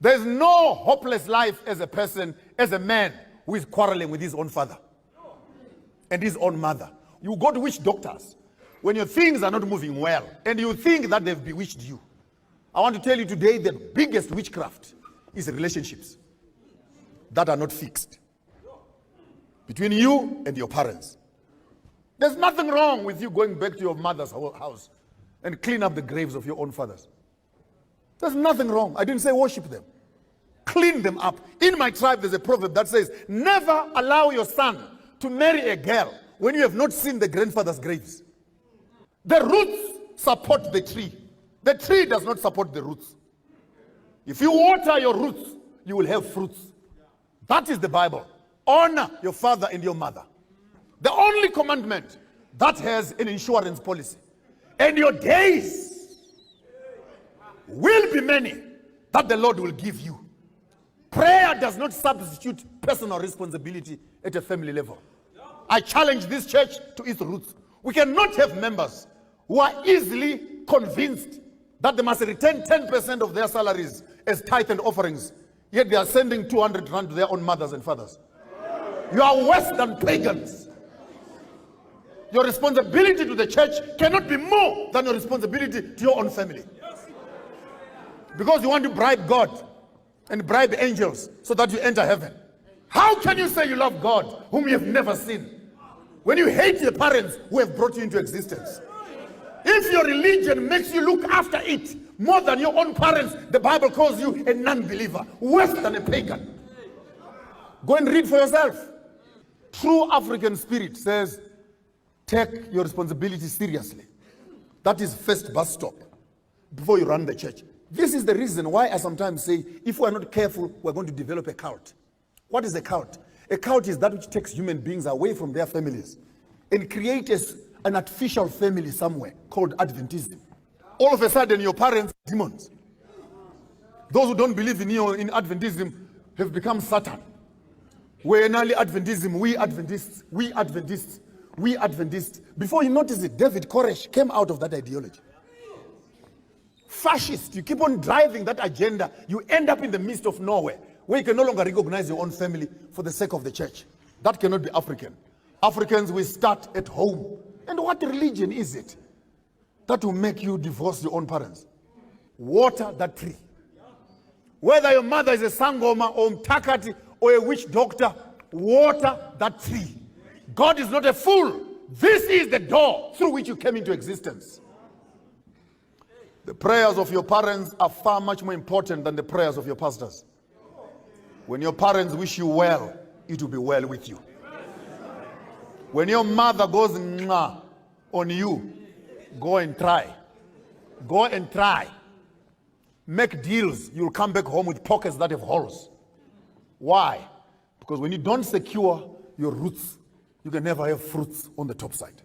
There's no hopeless life as a person, as a man who is quarreling with his own father and his own mother. You go to witch doctors when your things are not moving well and you think that they've bewitched you. I want to tell you today the biggest witchcraft is relationships that are not fixed between you and your parents. There's nothing wrong with you going back to your mother's house and clean up the graves of your own fathers. There's nothing wrong. I didn't say worship them. Clean them up. In my tribe, there's a proverb that says, never allow your son to marry a girl when you have not seen the grandfather's graves. The roots support the tree. The tree does not support the roots. If you water your roots, you will have fruits. That is the Bible. Honor your father and your mother. The only commandment that has an insurance policy. And your days will be many that the Lord will give you. Prayer does not substitute personal responsibility at a family level. I challenge this church to its roots. We cannot have members who are easily convinced that they must return 10% of their salaries as tithe and offerings, yet they are sending 200 rand to their own mothers and fathers. You are worse than pagans. Your responsibility to the church cannot be more than your responsibility to your own family. Because you want to bribe God and bribe angels so that you enter heaven. How can you say you love God whom you have never seen when you hate the parents who have brought you into existence? If your religion makes you look after it more than your own parents, the Bible calls you a non-believer, worse than a pagan. Go and read for yourself. True African spirit says, take your responsibility seriously. That is first bus stop before you run the church. This is the reason why I sometimes say, if we are not careful, we're going to develop a cult. What is a cult? A cult is that which takes human beings away from their families and creates an artificial family somewhere called Adventism. All of a sudden, your parents are demons. Those who don't believe in you in Adventism have become Satan. We're in early Adventism, we Adventists, we Adventists, we Adventists. Before you notice it, David Koresh came out of that ideology. Fascist, you keep on driving that agenda, you end up in the midst of nowhere, where you can no longer recognize your own family for the sake of the church. That cannot be African. Africans will start at home. And what religion is it that will make you divorce your own parents? Water that tree. Whether your mother is a sangoma or mtakati or a witch doctor, water that tree. God is not a fool. This is the door through which you came into existence. The prayers of your parents are far much more important than the prayers of your pastors. When your parents wish you well, it will be well with you. When your mother goes mwah on you, go and try. Go and try. Make deals. You'll come back home with pockets that have holes. Why? Because when you don't secure your roots, you can never have fruits on the top side.